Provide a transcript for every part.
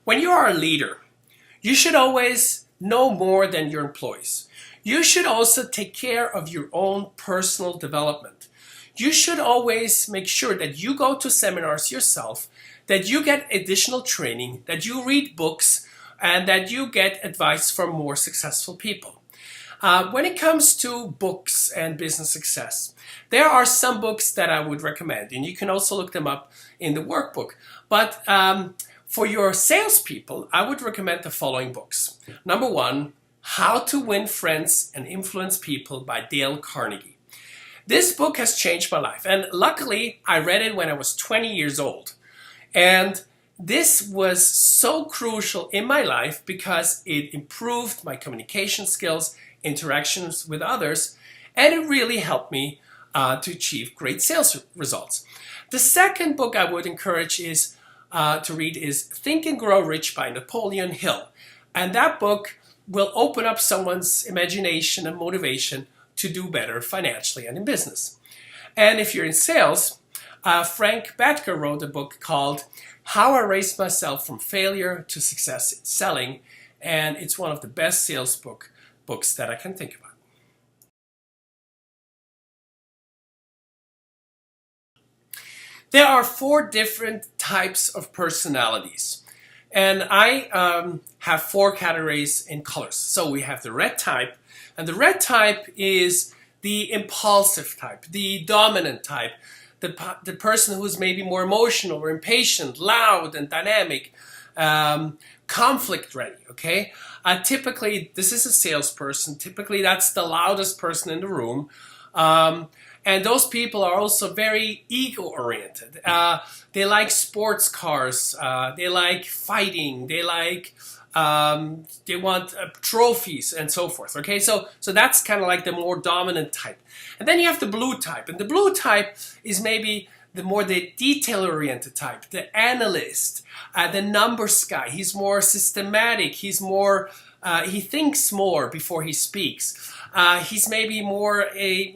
When you are a leader, you should always know more than your employees. You should also take care of your own personal development. You should always make sure that you go to seminars yourself, that you get additional training, that you read books, and that you get advice from more successful people. When it comes to books and business success, there are some books that I would recommend, and you can also look them up in the workbook. But for your salespeople, I would recommend the following books. Number one, How to Win Friends and Influence People by Dale Carnegie. This book has changed my life, and luckily I read it when I was 20 years old. And this was so crucial in my life because it improved my communication skills, interactions with others, and it really helped me to achieve great sales results. The second book I would encourage to read is Think and Grow Rich by Napoleon Hill. And that book will open up someone's imagination and motivation to do better financially and in business. And if you're in sales, Frank Batka wrote a book called How I Raised Myself from Failure to Success in Selling, and it's one of the best sales books that I can think about. There are 4 different types of personalities, and I have 4 categories in colors. So we have the red type, and the red type is the impulsive type, the dominant type, the person who's maybe more emotional or impatient, loud and dynamic, conflict ready, okay? Typically, this is a salesperson. Typically, that's the loudest person in the room. And those people are also very ego-oriented. They like sports cars. They like fighting. They want trophies and so forth. Okay, so that's kind of like the more dominant type. And then you have the blue type. And the blue type is maybe the detail-oriented type, the analyst, the numbers guy. He's more systematic. He's more, he thinks more before he speaks. He's maybe more a,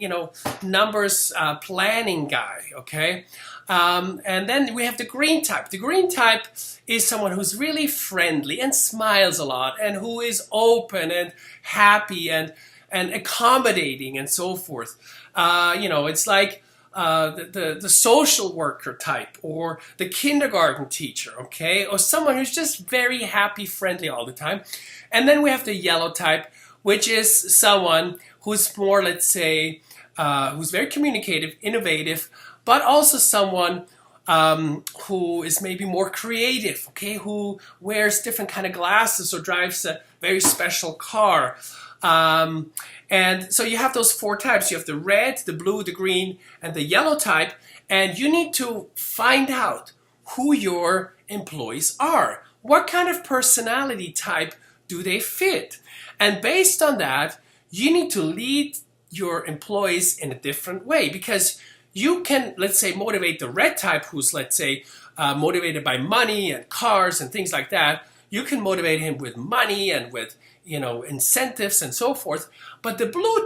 numbers planning guy, okay? And then we have the green type. The green type is someone who's really friendly and smiles a lot and who is open and happy and accommodating and so forth. It's like the social worker type or the kindergarten teacher, okay? Or someone who's just very happy, friendly all the time. And then we have the yellow type, which is someone who's more, let's say, who's very communicative, innovative, but also someone who is maybe more creative, okay, who wears different kind of glasses or drives a very special car. And so you have those 4 types. You have the red, the blue, the green, and the yellow type, and you need to find out who your employees are. What kind of personality type do they fit? And based on that, you need to lead your employees in a different way, because you can, let's say, motivate the red type who's, let's say, motivated by money and cars and things like that. You can motivate him with money and with, incentives and so forth. But the blue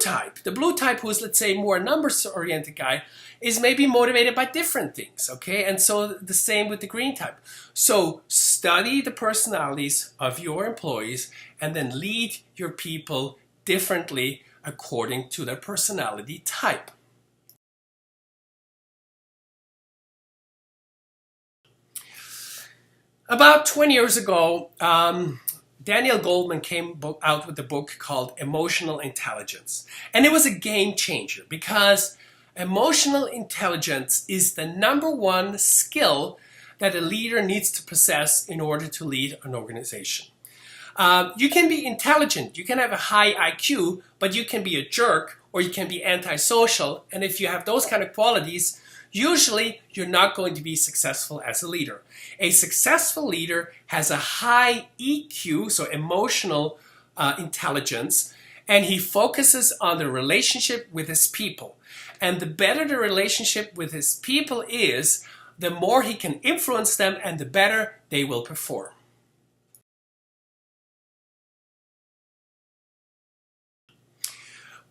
type who's, let's say, more numbers-oriented guy, is maybe motivated by different things, okay? And so the same with the green type. So study the personalities of your employees and then lead your people differently according to their personality type. About 20 years ago, Daniel Goleman came out with a book called Emotional Intelligence. And it was a game changer because emotional intelligence is the #1 skill that a leader needs to possess in order to lead an organization. You can be intelligent, you can have a high IQ, but you can be a jerk or you can be antisocial. And if you have those kind of qualities, usually you're not going to be successful as a leader. A successful leader has a high EQ, so emotional intelligence, and he focuses on the relationship with his people. And the better the relationship with his people is, the more he can influence them and the better they will perform.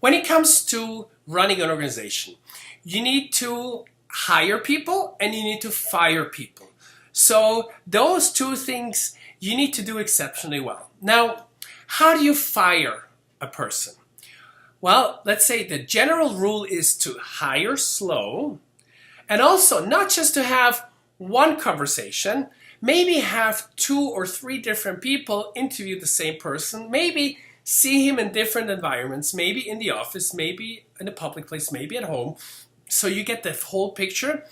When it comes to running an organization, you need to hire people and you need to fire people. So those 2 things you need to do exceptionally well. Now, how do you fire a person? Well, let's say the general rule is to hire slow, and also not just to have one conversation, maybe have 2 or 3 different people interview the same person, maybe see him in different environments, maybe in the office, maybe in a public place, maybe at home, so you get the whole picture.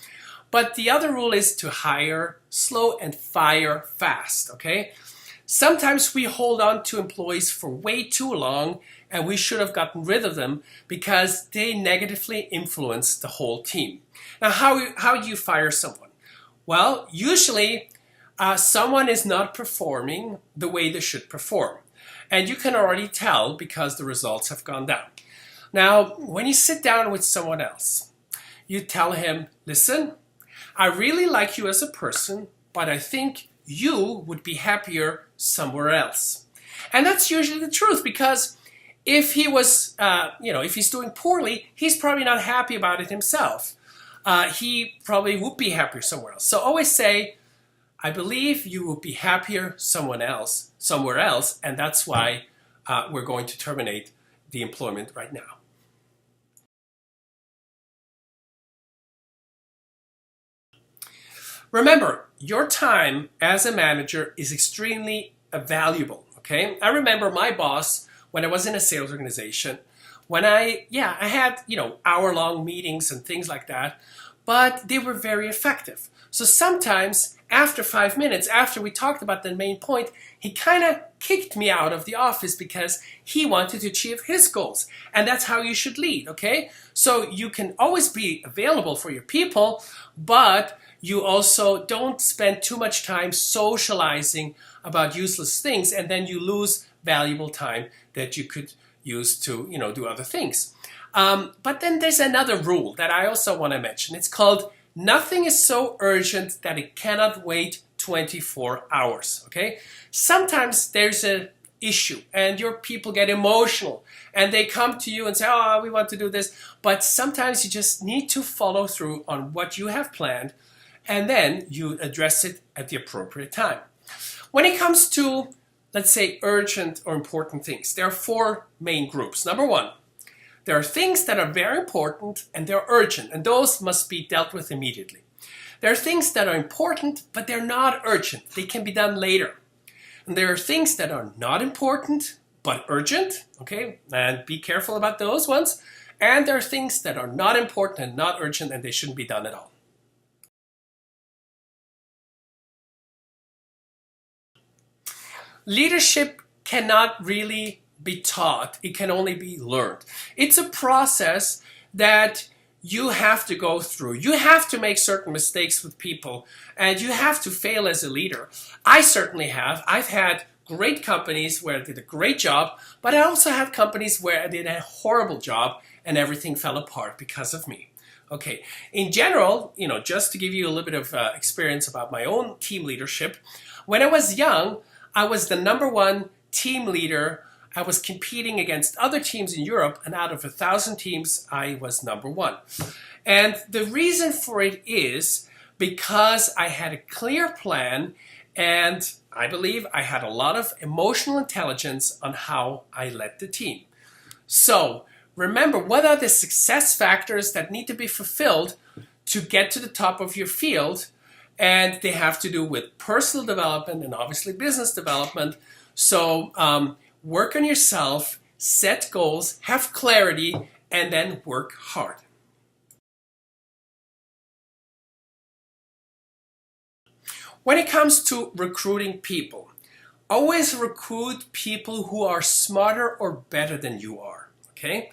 But the other rule is to hire slow and fire fast, okay? Sometimes we hold on to employees for way too long, and we should have gotten rid of them because they negatively influence the whole team. Now, how do you fire someone? Well, usually someone is not performing the way they should perform. And you can already tell because the results have gone down. Now, when you sit down with someone else, you tell him, listen, I really like you as a person, but I think you would be happier somewhere else. And that's usually the truth, because if he was, if he's doing poorly, he's probably not happy about it himself. He probably would be happier somewhere else. So always say, I believe you will be happier somewhere else, and that's why we're going to terminate the employment right now. Remember, your time as a manager is extremely valuable, okay? I remember my boss, when I was in a sales organization, when I had, hour-long meetings and things like that, but they were very effective. So sometimes, after 5 minutes, after we talked about the main point, he kind of kicked me out of the office because he wanted to achieve his goals. And that's how you should lead, okay? So you can always be available for your people, but you also don't spend too much time socializing about useless things, and then you lose valuable time that you could use to, do other things. But then there's another rule that I also want to mention. It's called nothing is so urgent that it cannot wait 24 hours, okay? Sometimes there's an issue and your people get emotional and they come to you and say, oh, we want to do this. But sometimes you just need to follow through on what you have planned, and then you address it at the appropriate time. When it comes to, let's say, urgent or important things, there are 4 main groups. Number 1, there are things that are very important and they're urgent, and those must be dealt with immediately. There are things that are important, but they're not urgent. They can be done later. And there are things that are not important, but urgent, okay? And be careful about those ones. And there are things that are not important and not urgent, and they shouldn't be done at all. Leadership cannot really be taught. It can only be learned. It's a process that you have to go through. You have to make certain mistakes with people, and you have to fail as a leader. I certainly have. I've had great companies where I did a great job, but I also had companies where I did a horrible job and everything fell apart because of me. Okay, in general, just to give you a little bit of experience about my own team leadership, when I was young, I was the number 1 team leader. I was competing against other teams in Europe, and out of 1,000 teams, I was number 1. And the reason for it is because I had a clear plan, and I believe I had a lot of emotional intelligence on how I led the team. So remember, what are the success factors that need to be fulfilled to get to the top of your field? And they have to do with personal development and obviously business development. So work on yourself, set goals, have clarity, and then work hard. When it comes to recruiting people, always recruit people who are smarter or better than you are, okay?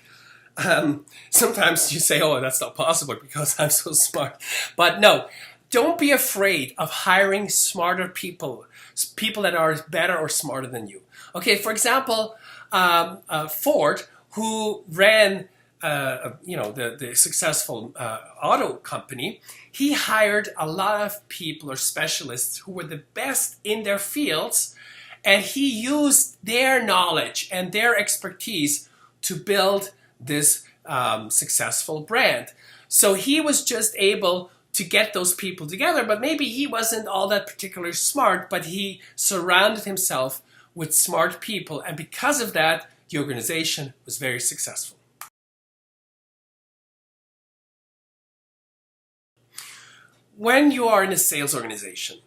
Sometimes you say, oh, that's not possible because I'm so smart. But no. Don't be afraid of hiring smarter people, people that are better or smarter than you. Okay, for example, Ford, who ran the successful auto company, he hired a lot of people or specialists who were the best in their fields, and he used their knowledge and their expertise to build this successful brand. So he was just able to get those people together, but maybe he wasn't all that particularly smart, but he surrounded himself with smart people, and because of that, the organization was very successful. When you are in a sales organization,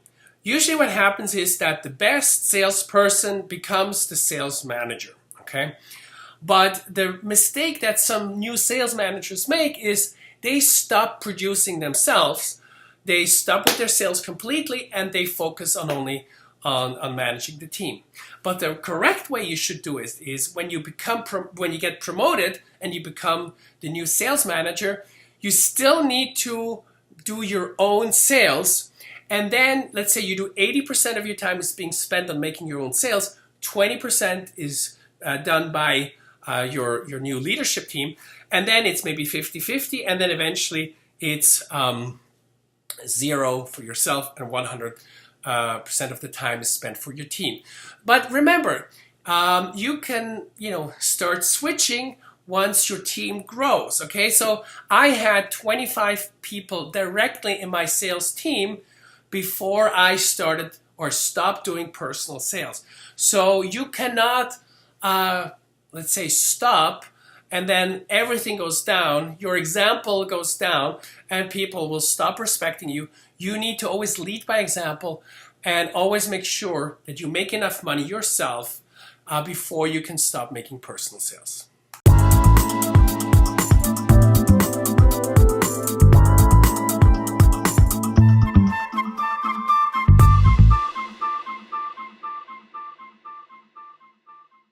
usually what happens is that the best salesperson becomes the sales manager, okay? But the mistake that some new sales managers make is they stop producing themselves, they stop with their sales completely, and they focus on only on managing the team. But the correct way you should do it is when you get promoted and you become the new sales manager, you still need to do your own sales. And then let's say you do 80% of your time is being spent on making your own sales, 20% is done by your new leadership team, and then it's maybe 50-50, and then eventually it's 0 for yourself and 100% of the time is spent for your team. But remember, you can start switching once your team grows. Okay, so I had 25 people directly in my sales team before I started or stopped doing personal sales. So you cannot let's say stop and then everything goes down, your example goes down, and people will stop respecting you. You need to always lead by example and always make sure that you make enough money yourself before you can stop making personal sales.